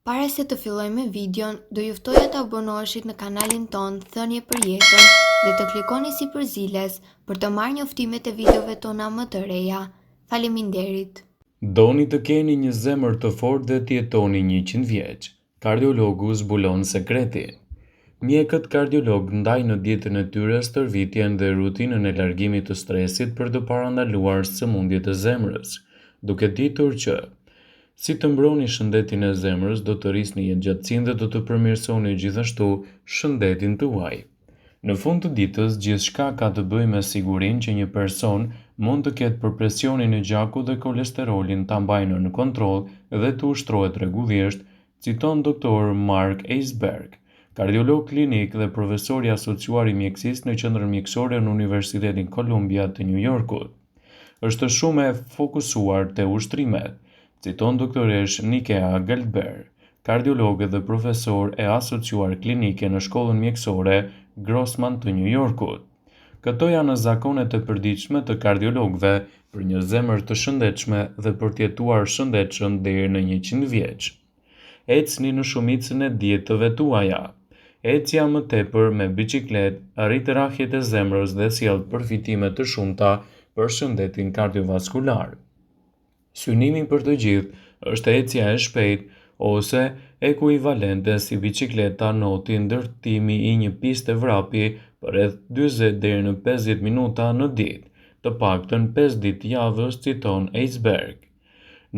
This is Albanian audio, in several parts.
Para se të filloj me videon, do ju ftoja të abonoheshit në kanalin ton Thënie për Jetën dhe të klikoni si përziles për të marrë njoftimet e videove tona më të reja. Faleminderit. Doni të keni një zemër të fortë dhe të jetoni 100 vjeç. Kardiologu zbulon sekretin. Mjekët kardiolog ndajnë në dietën e tyre stërvitjen dhe rutinën e largimit të stresit për të parandaluar sëmundjet e zemrës, duke ditur që si të mbroni shëndetin e zemrës, do të rrisni jetëgjatësinë dhe do të përmirësoni gjithashtu shëndetin tuaj. Në fund të ditës, gjithçka ka të bëjë me sigurinë që një person mund të ketë për presionin e gjakut dhe kolesterolin ta mbajnë në kontroll dhe të ushtrohet rregullisht, citon doktor Mark Eisberg, kardiolog klinik dhe profesor i asociuar i mjekësisë në Qendrën Mjekësore në Universitetin Columbia të New Yorkut. Është shumë e fokusuar te ushtrimet, citon doktoresh Nikea Goldberg, kardiologe dhe profesor e asociuar klinike në shkollën mjekësore Grossman të New Yorkut. Këto janë zakonet e përditshme të kardiologëve për një zemër të shëndetshme dhe për të jetuar shëndetshëm deri në 100 vjeç. Ecni në shumicën e dietëve tuaja. Ecja më tepër me biçikletë arrit rrahjet e zemrës dhe sjell përfitime të shumta për shëndetin kardiovaskular. Synimi për të gjithë është ecja e shpejtë ose ekuivalente si biçikleta noti ndërtimi i një piste vrapi për rreth 40 deri në 50 minuta në ditë, të paktën 5 ditë javës, citon Eisberg.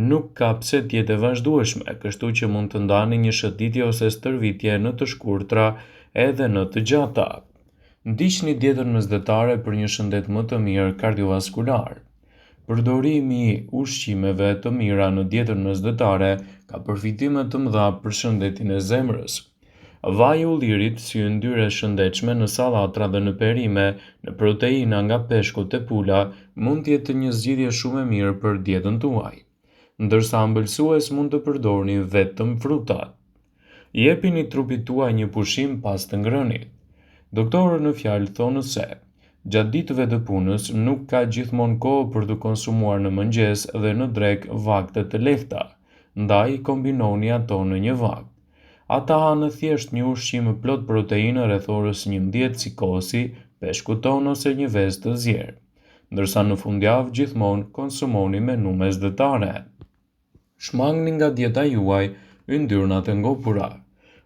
Nuk ka pse të jetë e vazhdueshme, kështu që mund të ndani një shëtitje ose stërvitje në të shkurtra edhe në të gjata. Ndiqni dietën mesdhetare për një shëndet më të mirë kardiovaskular. Përdorimi i ushqimeve të mira në dietën mesdhetare ka përfitime të mëdha për shëndetin e zemrës. Vaji i ullirit si yndyrë e shëndetshme në sallatra dhe në perime, në proteina nga peshkut e pula, mund të jetë një zgjidhje shumë e mirë për dietën tuaj, ndërsa ëmbëlsues mund të përdorni vetëm frutat. Jepini trupit tuaj një pushim pas të ngrënit. Doktorët në fjalë thonë se gjatë ditëve të punës nuk ka gjithmonë kohë për të konsumuar në mëngjes dhe në drekë vakte të lehta, ndaj kombinoni ato në një vakt. Ata hanë thjesht një ushqim plot proteinë rreth orës 11 si kosi, peshku ton ose një vezë të zier, ndërsa në fundjavë gjithmonë konsumoni menu mesdhetare. Shmangni nga dieta juaj yndyrnat e ngopura.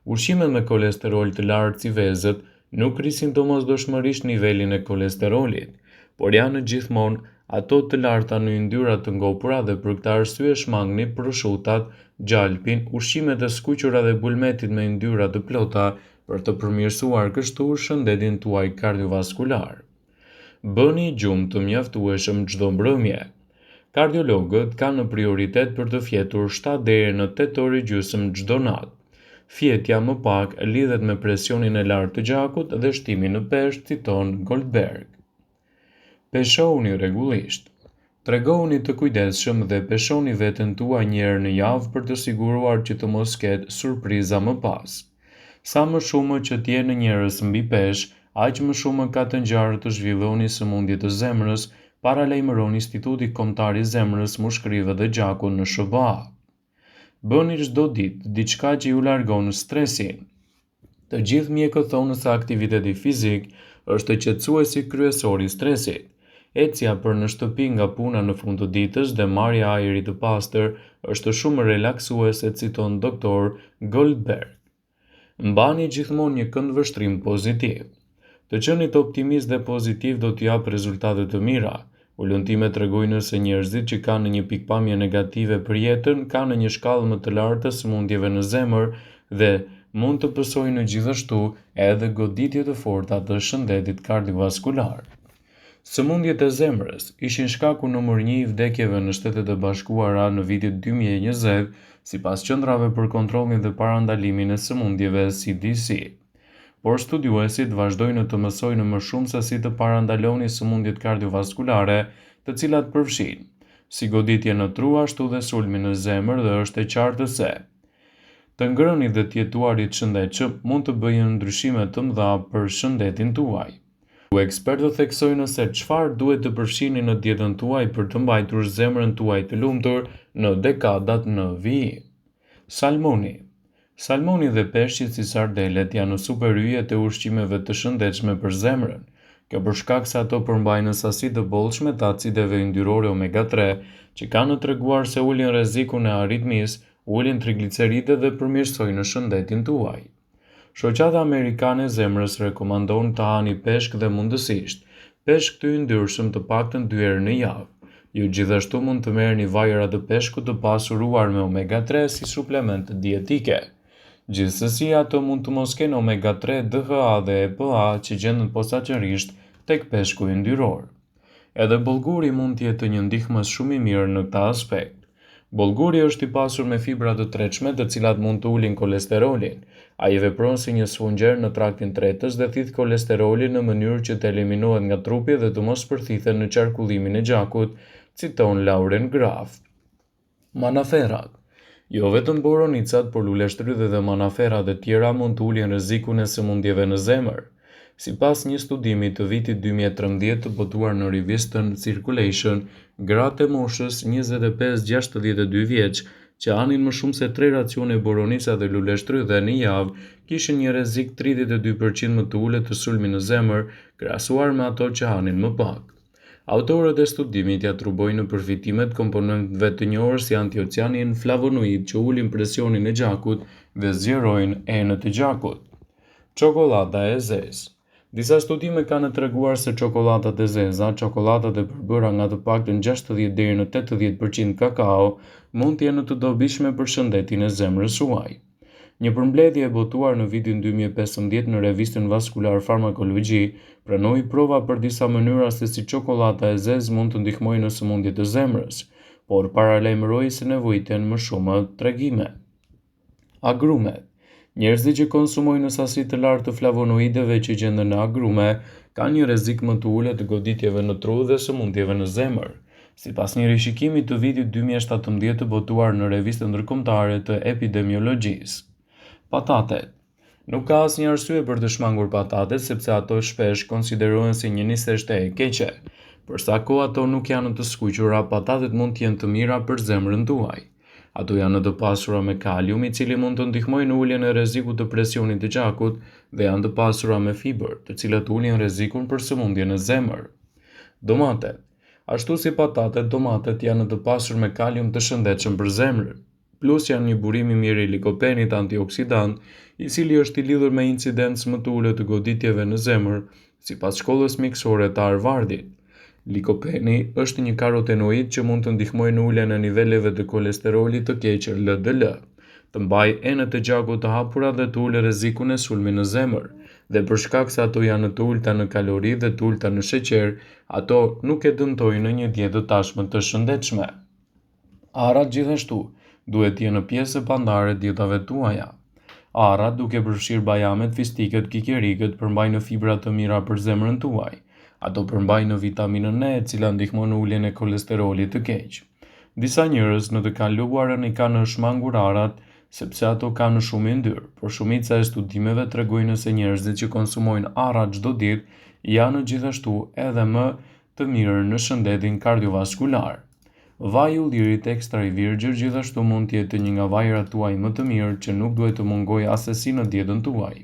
Ushqimet me kolesterol të lartë si vezët nuk rrisin domosdoshmërisht nivelin e kolesterolit, por janë gjithmonë ato të larta në yndyrat të ngopura dhe për këtë arsye shmangni proshutat, gjalpin, ushqimet e skuqura dhe bulmetit me yndyra të plota për të përmirësuar kështu shëndetin tuaj kardiovaskular. Bëni gjumë të mjaftueshëm çdo mbrëmje. Kardiologët kanë në prioritet për të fjetur 7 deri në 8 orë gjysmë çdo natë. Fjetja më pak lidhet me presionin e lartë të gjakut dhe shtimin në peshë, citon Goldberg. Peshoni rregullisht. Tregohuni të kujdesshëm dhe peshoni veten tuaj një herë në javë për të siguruar që të mos ketë surpriza më pas. Sa më shumë që të jeni njerëz mbi peshë, aq më shumë ka të ngjarë të zhvilloni sëmundje të zemrës, paralajmëron Instituti Kombëtar i Zemrës, Mushkërive dhe Gjakut në SBA. Bëni çdo ditë diçka që ju largon stresin. Të gjithë mjekët thonë se aktiviteti fizik është qetësuesi kryesor i stresit. Ecja për në shtëpi nga puna në fund të ditës dhe marrja e ajrit të pastër është shumë relaksuese, citon doktor Goldberg. Mbani gjithmonë një këndvështrim pozitiv. Të qenit optimist dhe pozitiv do t'ju jap rezultate të mira. Ullëntimet tregojnë se njerëzit që kanë një pikpamje negative për jetën kanë një shkallë më të lartë të sëmundjeve në zemër dhe mund të pësojnë gjithashtu edhe goditje të forta të shëndetit kardiovaskular. Sëmundjet e zemrës ishin shkaku numër 1 i vdekjeve në Shtetet e Bashkuara në vitin 2020, sipas qendrave për kontrollin dhe parandalimin e sëmundjeve CDC. Por studiuesit vazhdojnë të mësojnë më shumë se si të parandaloni sëmundjet kardiovaskulare, të cilat përfshin si goditje në tru ashtu dhe sulmin në zemër, dhe është e qartë se të ngrënit dhe të jetuarit shëndetshëm mund të bëjnë ndryshime të mëdha për shëndetin tuaj. Ekspertët theksojnë se çfarë duhet të përfshini në dietën tuaj për të mbajtur zemrën tuaj të lumtur në dekadat në vijim. Salmoni. Salmoni dhe peshqit si sardelet janë superyjet e ushqimeve të shëndetshme për zemrën. Kjo për shkak se ato përmbajnë sasi të bollshme të acideve yndyrore omega-3, që kanë treguar se ulin rrezikun e aritmisë, ulin trigliceridet dhe përmirësojnë shëndetin tuaj. Shoqata Amerikane e Zemrës rekomandon të hani peshk dhe mundësisht peshk të yndyrshëm të paktën 2 herë në javë. Ju gjithashtu mund të merrni vajra të peshkut të pasuruar me omega-3 si suplement dietike. Gjithsesi, ato mund të mos kenë omega-3, DHA dhe EPA që gjenden posaçërisht tek peshku yndyror. Edhe bollguri mund të jetë një ndihmës shumë i mirë në këtë aspekt. Bollguri është i pasur me fibra të tretshme të cilat mund të ulin kolesterolin. Ai vepron si një sfungjer në traktin tretës dhe thith kolesterolin në mënyrë që të eliminohet nga trupi dhe të mos përthithet në qarkullimin e gjakut, citon Lauren Graf. Manaferat. Jo vetëm boronicat, por luleshtrydhe dhe manaferat e tjera mund të ulin rrezikun e sëmundjeve në zemër. Sipas një studimi të vitit 2013 të botuar në revistën Circulation, gratë e moshës 25-62 vjeç që hanin më shumë se 3 racione boronica dhe luleshtrydhe në javë kishin një rrezik 32% më të ulët të sulmi në zemër krahasuar me ato që hanin më pak. Autorët e studimit ja atribojnë në përfitimet komponentëve të njohur si antioksidanin flavonoid që ulin presionin e gjakut dhe zgjerojnë enët e gjakut. Çokolada e zezë. Disa studime kanë treguar se çokoladat e zeza, çokoladat e përbëra nga të paktën 60 deri në 80% kakao, mund të jenë të dobishme për shëndetin e zemrës suaj. Një përmbledhje e botuar në vitin 2015 në revistën Vaskular Farmakologji pranoi prova për disa mënyra se si çokolada e zezë mund të ndihmojë në sëmundjet e zemrës, por paralajmëroi se nevojiten më shumë tregime. Agrumet. Njerëzit që konsumojnë sasi të lartë të flavonoideve që gjenden në agrume kanë një rrezik më të ulët të goditjeve në tru dhe sëmundjeve në zemër. Sipas një rishikimi të vitit 2017 të botuar në revistën ndërkombëtare të epidemiologjisë. Patatet. Nuk ka asnjë arsye për të shmangur patatet sepse ato shpesh konsiderohen si një niseshte e keqe. Për sa kohë ato nuk janë të skuqura, patatet mund të jenë të mira për zemrën tuaj. Ato janë të pasura me kalium i cili mund të ndihmojë në uljen e rrezikut të presionit të gjakut dhe janë të pasura me fibër, të cilat ulin rrezikun për sëmundjen e zemër. Domatet. Ashtu si patatet, domatet janë të pasur me kalium të shëndetshëm për zemrën. Plus janë një burim i mirë i likopenit antioksidant, i cili është i lidhur me incidencë më të ulët të goditjeve në zemër, sipas shkollës mjekësore të Harvardit. Likopeni është një karotenoid që mund të ndihmojë në uljen e niveleve të kolesterolit të keq LDL, të mbajë enët e gjakut të hapura dhe të ulë rrezikun e sulmit në zemër, dhe për shkak se ato janë të ulta në kalori dhe të ulta në sheqer, ato nuk e dëmtojnë në një dietë të tashme të shëndetshme. Arrat gjithashtu duhet të jenë pjesë pandare dietave tuaja. Arrat, duke përfshirë bajamet, fistikët, kikerikët, përmbajnë fibra të mira për zemrën tuaj. Ato përmbajnë vitaminën E, e cila ndihmon në uljen e kolesterolit të keq. Disa njerëz në të kaluarën i kanë shmangur arrat sepse ato kanë shumë yndyr, por shumica e studimeve tregojnë se njerëzit që konsumojnë arrat çdo ditë janë gjithashtu edhe më të mirë në shëndetin kardiovaskular. Vaji i ullirit ekstra i virgjër gjithashtu mund të jetë një nga vajrat tuaj më të mirë që nuk duhet të mungojë asesi në dietën tuaj.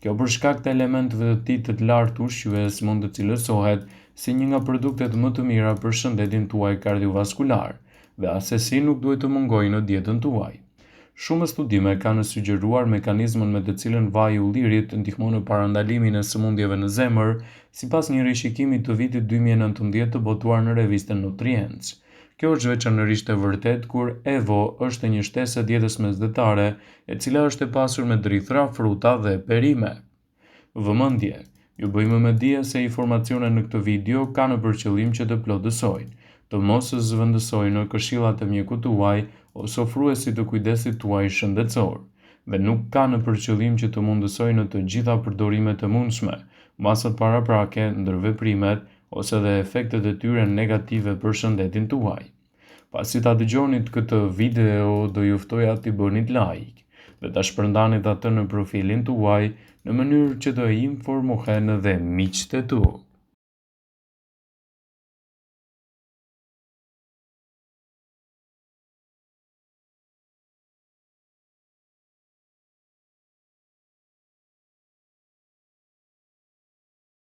Kjo për shkak të elementeve të tij të lartë ushqyes mund të cilësohet si një nga produktet më të mira për shëndetin tuaj kardiovaskular dhe asesi nuk duhet të mungojë në dietën tuaj. Shumë studime kanë sugjeruar mekanizmin me të cilën vaji i ullirit ndihmon në parandalimin e sëmundjeve në zemër, sipas një rishikimi të vitit 2019 të botuar në revistën Nutrients. Kjo është veçanërisht e vërtet kur Evo është një shtesë dietës mesdhetare, e cila është e pasur me drithra, fruta dhe perime. Vëmendje. Ju bëjmë me dije se informacionet në këtë video kanë për qëllim që të plotësojnë, të mos zëvendësojnë këshillat e mjekut tuaj ose ofruesit të kujdesit tuaj shëndetësor, dhe nuk kanë për qëllim që të mundësojnë të gjitha përdorimet e mundshme, masat paraprake, ndërveprimet ose dhe efektet e tyre negative për shëndetin tuaj. Pasi ta dëgjoni këtë video, do ju ftoja t'i bënit like dhe ta shpërndanit atë në profilin tuaj në mënyrë që të informohen edhe miqtë e tu.